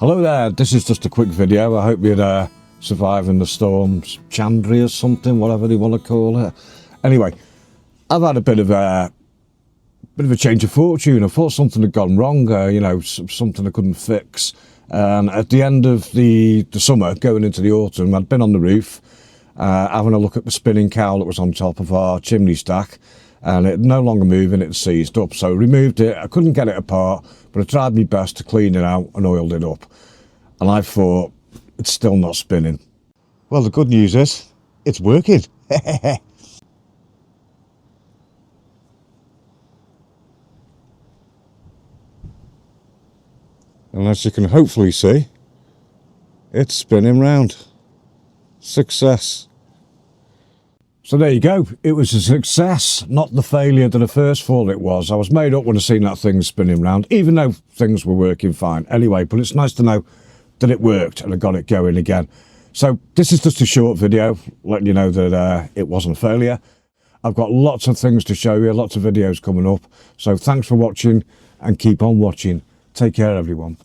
Hello there, this is just a quick video. I hope you're surviving the storms, Chandri or something, whatever they want to call it. Anyway, I've had a bit of a change of fortune. I thought something had gone wrong, something I couldn't fix. And at the end of the summer, going into the autumn, I'd been on the roof, having a look at the spinning cowl that was on top of our chimney stack, and it no longer moving, it seized up. So I removed it. I couldn't get it apart, but I tried my best to clean it out and oiled it up. And I thought, it's still not spinning. Well, the good news is, it's working. And as you can hopefully see, it's spinning round. Success. So there you go. It was a success, not the failure that I first thought it was. I was made up when I seen that thing spinning round, even though things were working fine. Anyway, but it's nice to know that it worked and I got it going again. So this is just a short video, letting you know that it wasn't a failure. I've got lots of things to show you, lots of videos coming up. So thanks for watching and keep on watching. Take care, everyone.